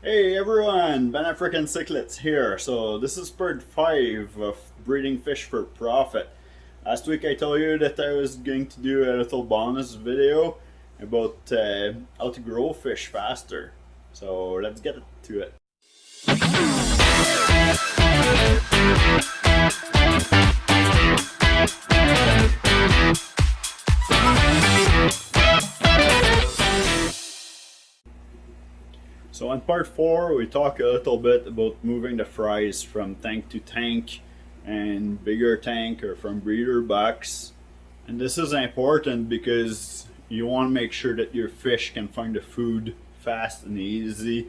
Hey everyone, Ben African Cichlids here. So this is part 5 of breeding fish for profit. Last week I told you that I was going to do a little bonus video about how to grow fish faster. So let's get to it. So in part 4 we talk a little bit about moving the fries from tank to tank and bigger tank or from breeder box. And this is important because you want to make sure that your fish can find the food fast and easy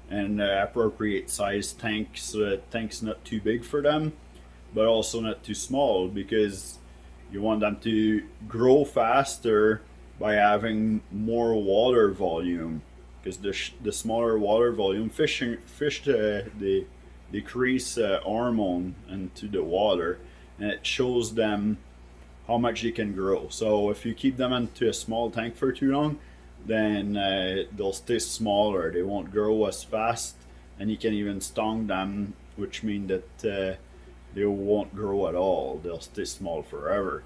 and appropriate size tank so that tank's not too big for them but also not too small, because you want them to grow faster by having more water volume, because the smaller water volume fish they decrease hormone into the water, and it shows them how much they can grow. So if you keep them into a small tank for too long, then they'll stay smaller. They won't grow as fast, and you can even stung them, which means that they won't grow at all. They'll stay small forever.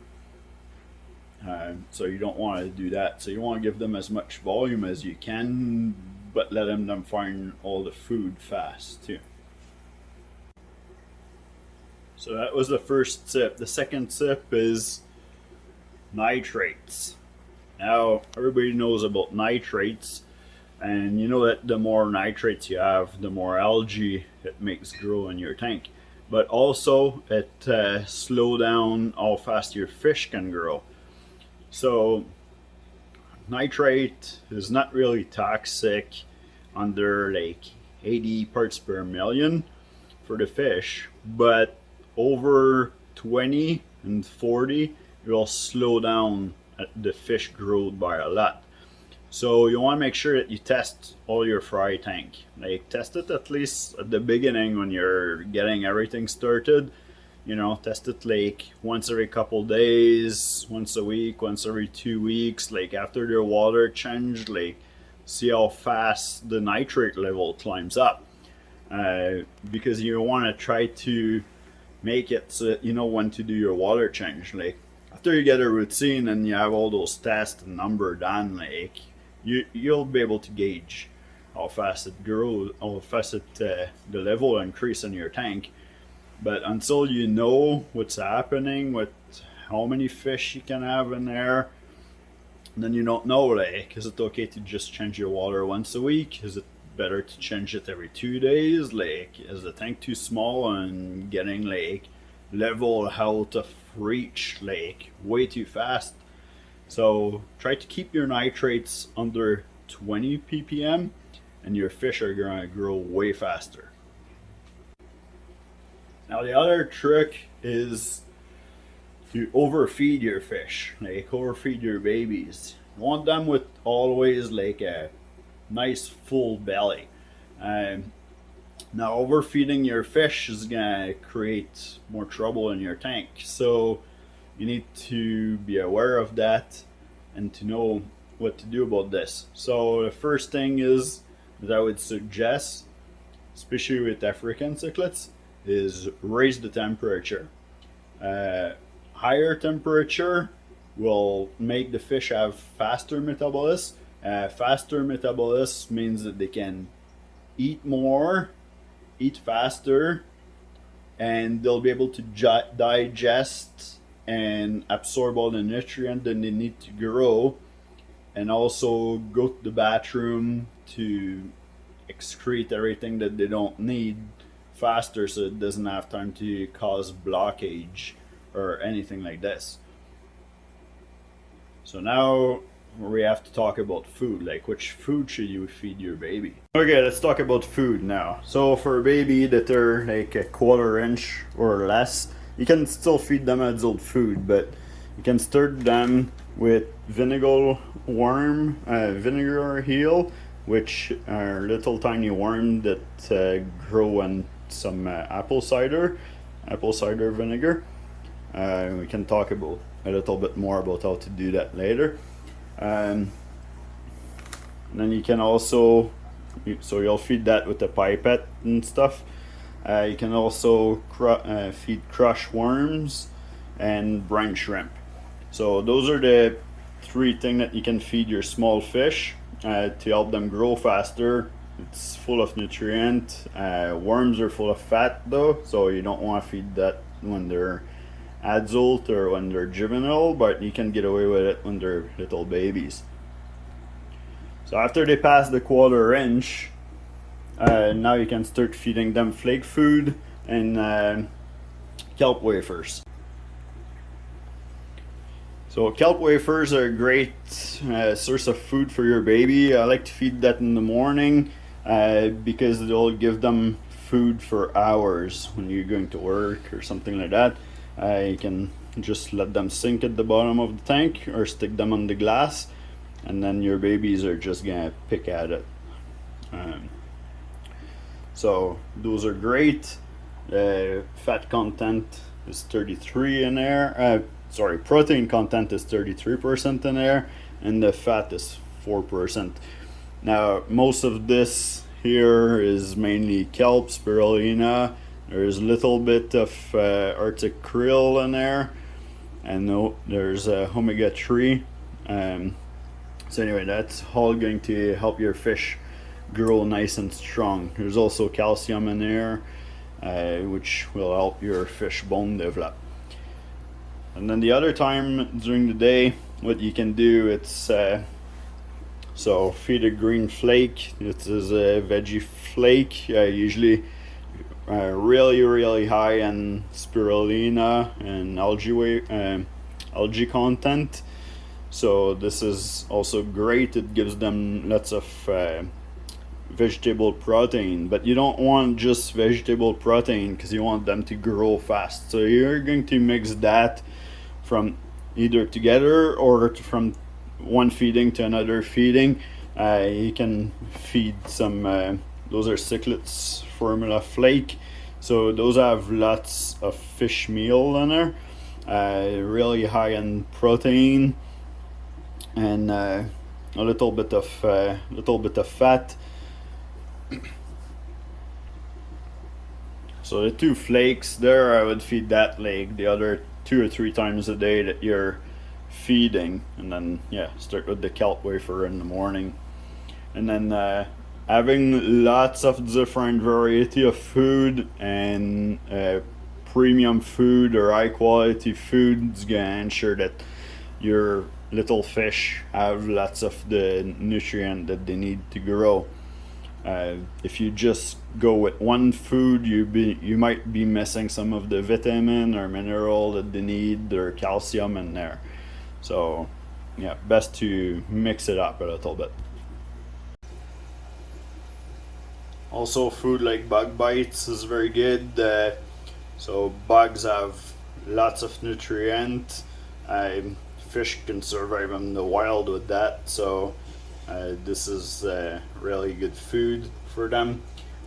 So you don't want to do that. So you want to give them as much volume as you can, but let them find all the food fast too. So that was the first tip. The second tip is nitrates. Now everybody knows about nitrates, and you know that the more nitrates you have, the more algae it makes grow in your tank. But also it slow down how fast your fish can grow. So nitrate is not really toxic under like 80 parts per million for the fish, but over 20 and 40 it will slow down the fish growth by a lot. So you want to make sure that you test all your fry tank. Like test it at least at the beginning when you're getting everything started. You know, test it like once every couple days, once a week, once every 2 weeks. Like after the water change, like see how fast the nitrate level climbs up. Because you want to try to make it so that you know when to do your water change. Like after you get a routine and you have all those tests and number done, like you'll be able to gauge how fast it grows, how fast the level increase in your tank. But until you know what's happening with how many fish you can have in there, then you don't know, like, is it okay to just change your water once a week? Is it better to change it every 2 days? Like, is the tank too small and getting like level out of reach like way too fast? So try to keep your nitrates under 20 ppm and your fish are going to grow way faster. Now the other trick is to overfeed your fish, like overfeed your babies. You want them with always like a nice full belly. Um, Now overfeeding your fish is gonna create more trouble in your tank. So you need to be aware of that and to know what to do about this. So the first thing is that I would suggest, especially with African cichlids, is raise the temperature. Uh, Higher temperature will make the fish have faster metabolism. Faster metabolism means that they can eat more, eat faster, and they'll be able to digest and absorb all the nutrient that they need to grow, and also go to the bathroom to excrete everything that they don't need faster, so it doesn't have time to cause blockage or anything like this. So now we have to talk about food, like which food should you feed your baby. Okay, let's talk about food now. So for a baby that are like a quarter inch or less, you can still feed them adult food, but you can start them with vinegar heel, which are little tiny worms that grow in some apple cider vinegar. We can talk about a little bit more about how to do that later. And then you can also so you'll feed that with a pipette and stuff. You can also feed crush worms and brine shrimp. So those are the three things that you can feed your small fish to help them grow faster. It's full of nutrient. Worms are full of fat though, so you don't want to feed that when they're adult or when they're juvenile, but you can get away with it when they're little babies. So after they pass the quarter-inch, now you can start feeding them flake food and kelp wafers. So kelp wafers are a great source of food for your baby. I like to feed that in the morning because it'll give them food for hours when you're going to work or something like that. You can just let them sink at the bottom of the tank or stick them on the glass, and then your babies are just gonna pick at it. So those are great. Fat content is 33 in there. Protein content is 33% in there, and the fat is 4%. Now, most of this here is mainly kelp, spirulina. There's a little bit of Arctic krill in there, and there's omega-3. So anyway, that's all going to help your fish grow nice and strong. There's also calcium in there, which will help your fish bone develop. And then the other time during the day, what you can do, it's so feed a green flake. This is a veggie flake, usually really high in spirulina and algae content. So this is also great. It gives them lots of vegetable protein, but you don't want just vegetable protein because you want them to grow fast. So you're going to mix that from either together or from one feeding to another feeding. You can feed some those are Cichlids formula flake, so those have lots of fish meal in there, really high in protein and a little bit of fat. So the two flakes there, I would feed that like the other 2 or 3 times a day that you're feeding, and then start with the kelp wafer in the morning, and then having lots of different variety of food and premium food or high quality food is gonna ensure that your little fish have lots of the nutrient that they need to grow. If you just go with one food, you might be missing some of the vitamin or mineral that they need, or calcium in there. So best to mix it up a little bit. Also, food like bug bites is very good. So bugs have lots of nutrient. Fish can survive in the wild with that. So this is really good food for them.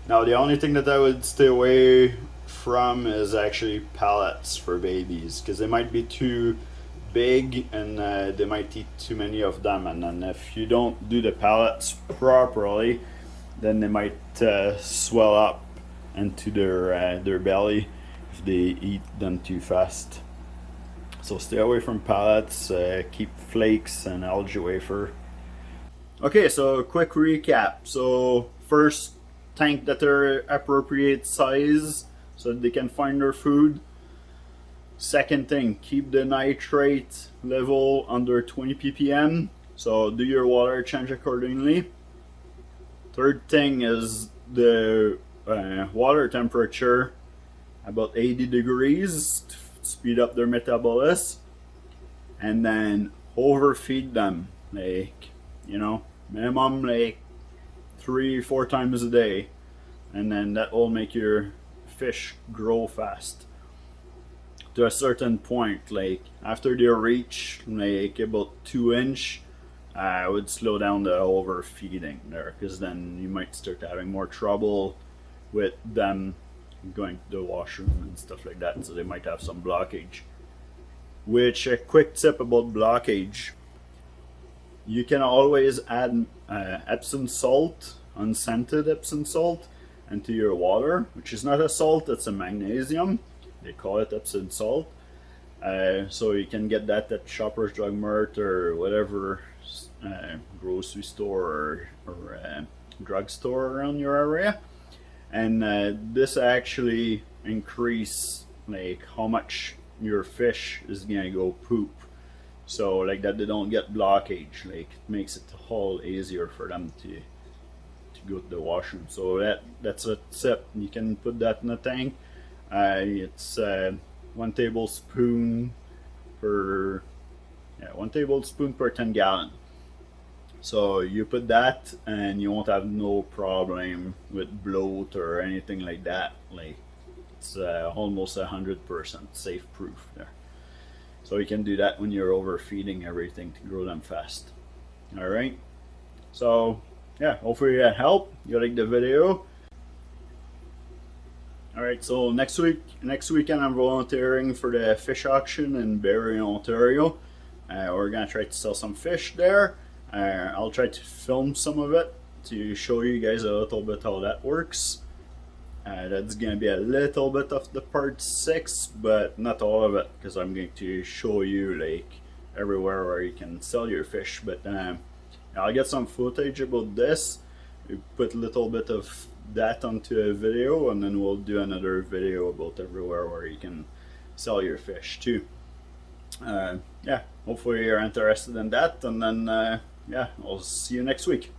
Now, the only thing that I would stay away from is actually pellets for babies, because they might be too big and they might eat too many of them, and then if you don't do the pellets properly, then they might swell up into their belly if they eat them too fast. So stay away from pellets, keep flakes and algae wafer. Okay, so quick recap. So first, tank that are appropriate size so that they can find their food. Second thing, keep the nitrate level under 20 ppm, so do your water change accordingly. Third thing is the water temperature about 80 degrees to speed up their metabolism, and then overfeed them, like, minimum like 3-4 times a day, and then that will make your fish grow fast to a certain point. Like after they reach like about 2 inch, I would slow down the overfeeding there, because then you might start having more trouble with them going to the washroom and stuff like that, so they might have some blockage. Which, a quick tip about blockage, you can always add Epsom salt unscented Epsom salt into your water, which is not a salt, it's a magnesium. They call it Epsom salt. So you can get that at Shoppers Drug Mart or whatever grocery store or drugstore around your area. And this actually increase like how much your fish is gonna go poop. So like that they don't get blockage. Like it makes it all easier for them to go to the washroom. So that's a tip. You can put that in a tank. It's 1 tablespoon per 1 tablespoon per 10 gallon. So you put that and you won't have no problem with bloat or anything like that. Like it's almost 100% safe proof there. So you can do that when you're overfeeding everything to grow them fast. All right. So yeah, hopefully that helped. You like the video. All right. So next weekend, I'm volunteering for the fish auction in Barrie, Ontario. We're gonna try to sell some fish there. I'll try to film some of it to show you guys a little bit how that works. That's going to be a little bit of the part 6, but not all of it, because I'm going to show you like everywhere where you can sell your fish. But I'll get some footage about this. We put a little bit of that onto a video, and then we'll do another video about everywhere where you can sell your fish too. Yeah, hopefully you're interested in that, and then yeah, I'll see you next week.